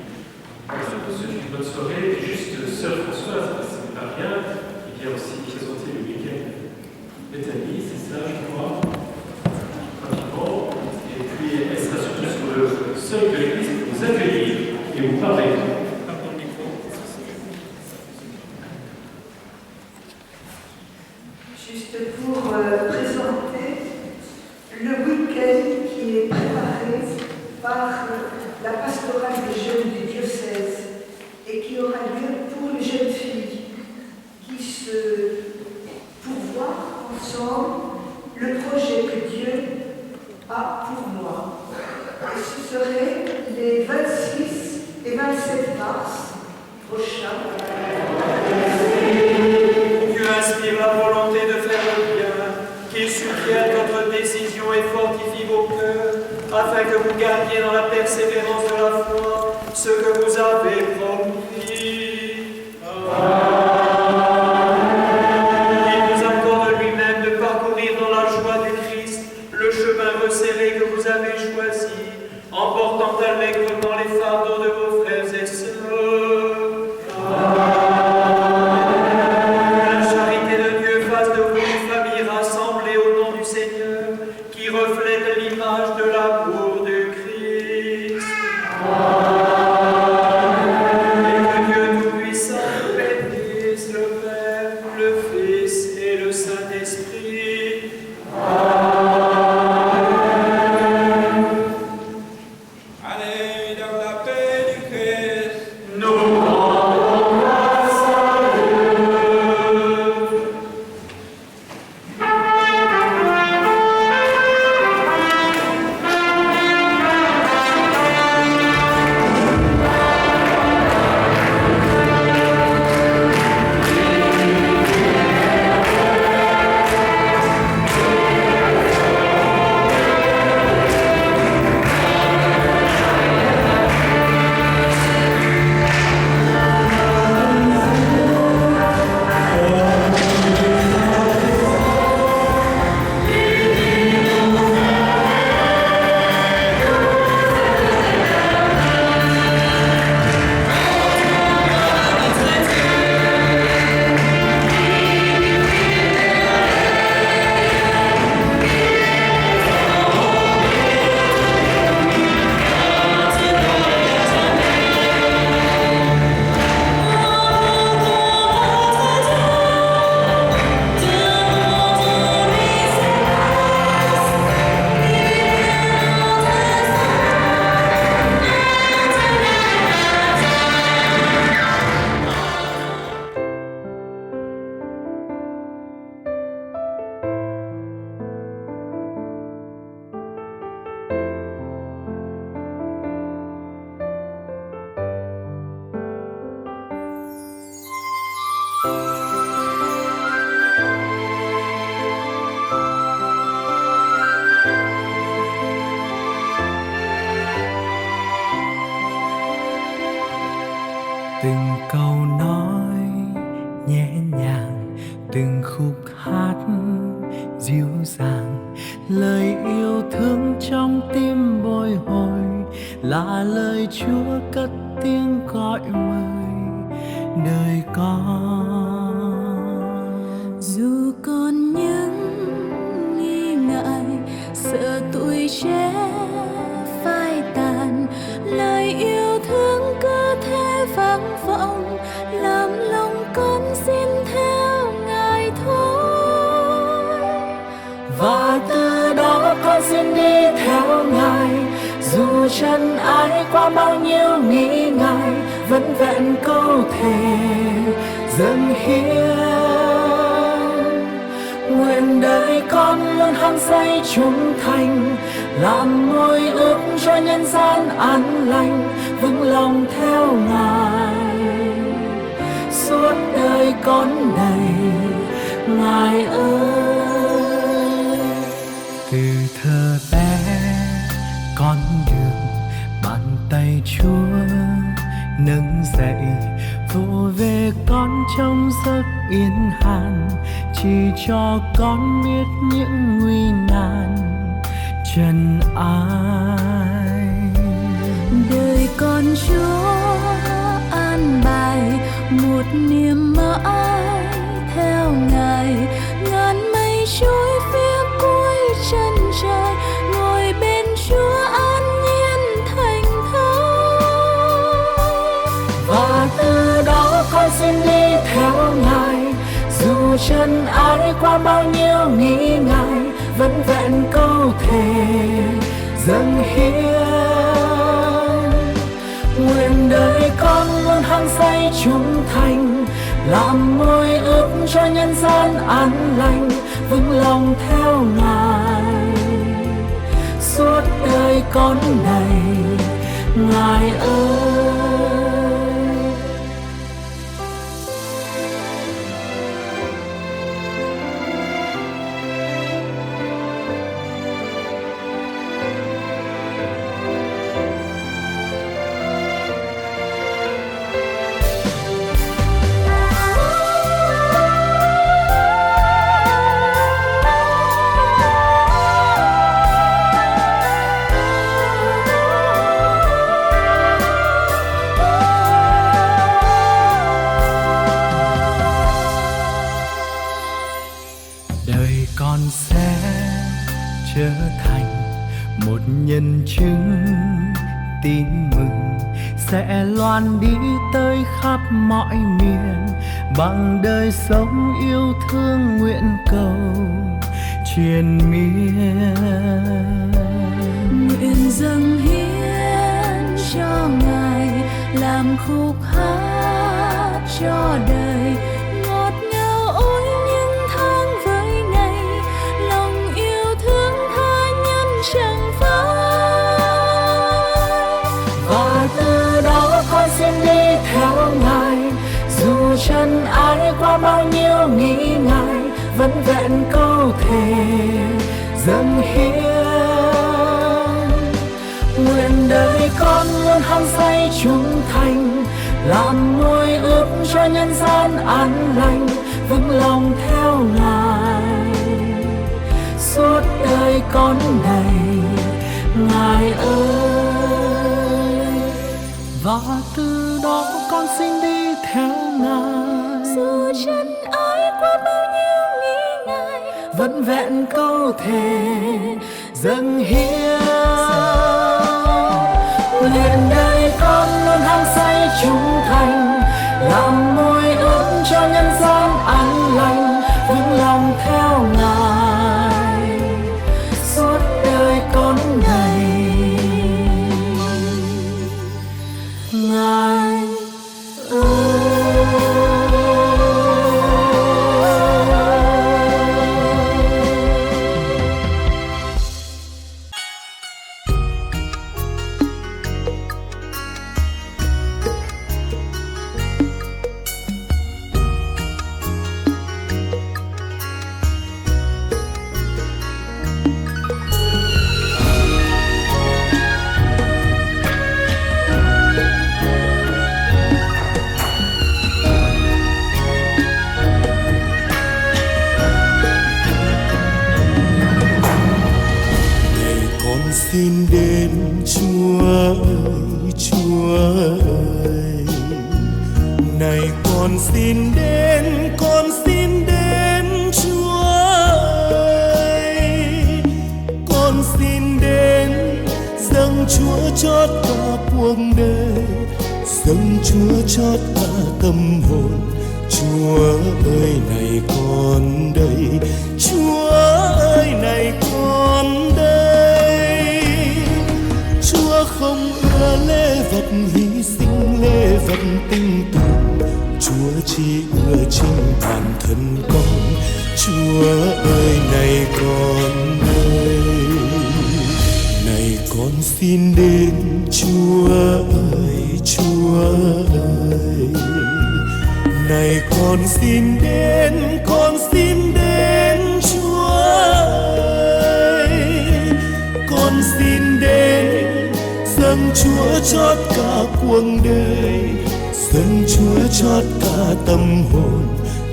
Voilà, je vous souhaite une bonne soirée. Et juste sœur Françoise, ce n'est pas rien, qui vient aussi présenter le week-end Bethany, c'est ça, je crois. Et puis elle sera surtout sur le seuil de l'église pour vous accueillir et vous parler. Juste pour présenter le week-end qui est préparé par la pastorale des jeunes du diocèse et qui aura lieu pour les jeunes filles qui se pourvoient ensemble le projet que Dieu a pour moi. Et ce serait les 26 et 27 mars prochains. Dieu inspire la volonté de faire le bien, qu'il soutienne votre décision et fortifie vos cœurs, afin que vous gardiez dans la persévérance de la foi ce que vous avez promis. Il nous accorde lui-même de parcourir dans la joie du Christ le chemin resserré que vous avez choisi, en portant allègrement les fardeaux de vos frères et sœurs. Que la charité de Dieu fasse de vous une famille rassemblée au nom du Seigneur, qui reflète l'image de l'amour du Christ. từng khúc hát dịu dàng, lời yêu thương trong tim bồi hồi là lời Chúa cất tiếng gọi mời đời con. Dù còn những nghi ngại sợ tuổi trẻ phai tàn, lời yêu thương cứ thế vang vọng làm lòng con xin theo Ngài thôi. Và từ đó con xin đi theo Ngài, dù chân ái qua bao nhiêu nghi ngại, vẫn vẹn câu thề dâng hiến. Nguyện đời con luôn hăng say trung thành, làm môi ước cho nhân gian an lành, vững lòng theo Ngài suốt đời con đầy Ngài ơi. Từ thơ bé con được bàn tay Chúa nâng dậy, vỗ về con trong giấc yên hàn, chỉ cho con biết những nguy nan trần ai. Đời con Chúa an bài một niềm mãi theo Ngài, ngàn mây trôi phía cuối chân trời, ngồi bên Chúa an nhiên thành thơi. Và từ đó con xin đi theo Ngài, dù chân ái qua bao nhiêu nghi ngại, vẫn vẹn câu thề dâng hiến. Nguyện đời con luôn hăng say trung thành, làm môi ước cho nhân gian an lành, vững lòng theo Ngài suốt đời con đầy Ngài ơi. Trở thành một nhân chứng tin mừng, sẽ loan đi tới khắp mọi miền, bằng đời sống yêu thương nguyện cầu triền miên. Nguyện dâng hiến cho Ngài làm khúc hát cho đời, ngọt ngào ôi những tháng với ngày, lòng yêu thương tha nhân chẳng phai. Và từ đó con xin đi theo Ngài, dù chân ái qua bao nhiêu nghi ngại, vẫn vẹn câu thề dâng hiến. Nguyện đời con luôn hăng say trung thành, làm môi ước cho nhân gian an lành, vững lòng theo Ngài suốt đời con đầy Ngài ơi. Và từ đó con xin đi theo Ngài, dù chân ái qua bao nhiêu nghi ngại, vẫn vẹn câu thề dâng hiến. Nguyện đời con luôn hăng say trung thành, làm môi ước cho nhân gian an lành, vững lòng theo Ngài suốt đời con đầy Ngài ơi. xin đến Chúa ơi, Chúa ơi. Này con xin đến Chúa ơi. Con xin đến dâng Chúa chót cả cuộc đời, dâng Chúa chót cả tâm hồn. Chúa ơi này con đây, Chúa ơi này con đây. Chúa không ưa lễ vật hy sinh, lễ vật tinh tường. Chúa chỉ ưa chính bản thân con. Chúa ơi này con ơi, này con xin đến Chúa ơi, Chúa ơi. Này con xin đến Chúa ơi. Con xin đến dâng Chúa chót cả cuộc đời, dâng Chúa chót cả tâm hồn.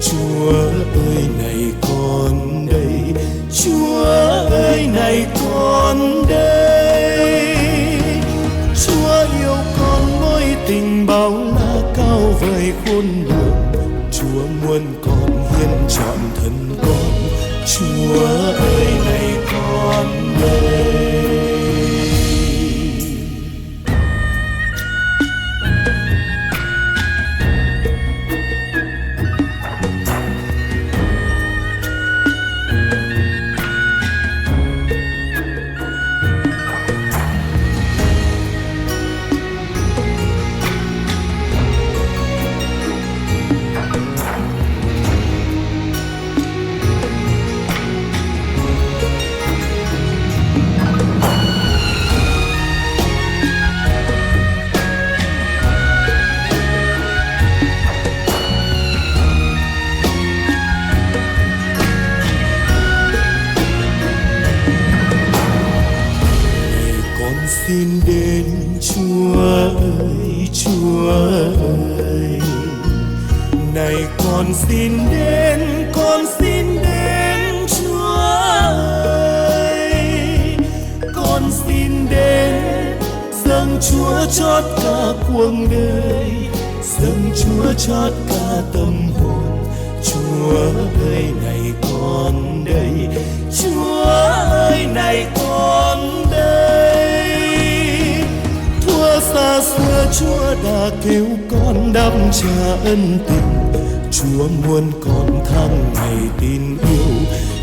Chúa ơi này con đây, Chúa ơi này con đây. Chúa yêu con mối tình bao la cao vời khôn lường. Chúa muốn con hiến trọn thân con. Chúa ơi này con đây. Xin đến Chúa ơi, Chúa ơi. Này con xin đến Chúa ơi. Con xin đến dâng Chúa chót cả cuộc đời, dâng Chúa chót cả tâm hồn. Chúa ơi này con đây, Chúa ơi này con đây. Thuở xa xưa Chúa đã kêu con đáp trả ân tình. Chúa muốn con tháng ngày tin yêu.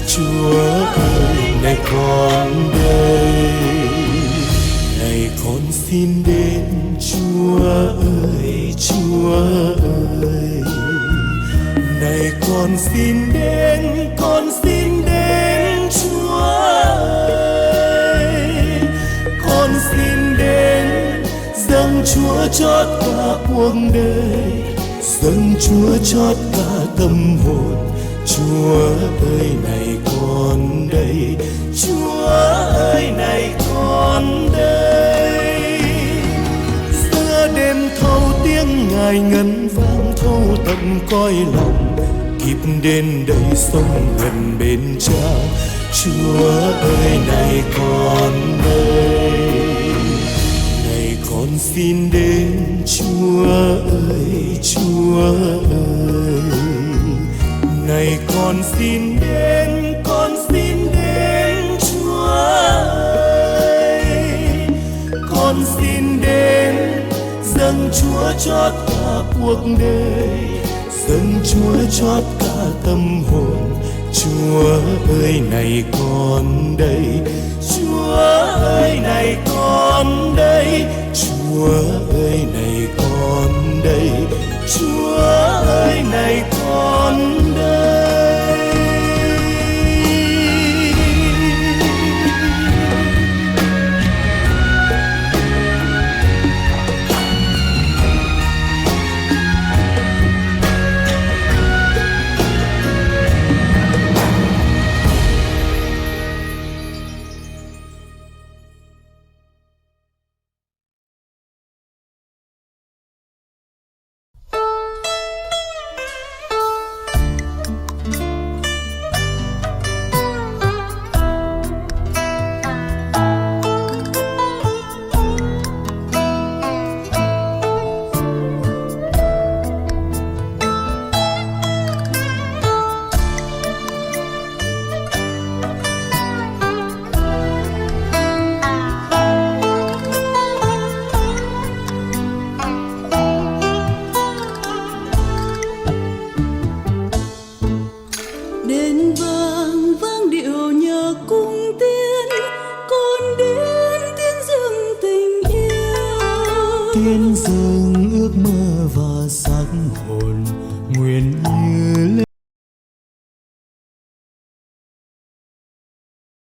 Chúa ơi này con đây. Này con xin đến Chúa ơi, Chúa ơi. Này con xin đến Chúa ơi. Con xin đến dâng Chúa chót cả cuộc đời, dâng Chúa chót cả tâm hồn. Chúa ơi này con đây, Chúa ơi này con đây. Giữa đêm thâu tiếng Ngài ngân vang thâu tận cõi lòng, kịp đến đây sống gần bên Cha. Chúa ơi này con đây. Này con xin đến Chúa ơi, Chúa ơi. Này con xin đến Chúa ơi. Con xin đến dâng Chúa chót cả cuộc đời, dâng Chúa chót cả tâm hồn. Chúa ơi này con đây, Chúa ơi này con đây. Chúa ơi này con đây, Chúa ơi này con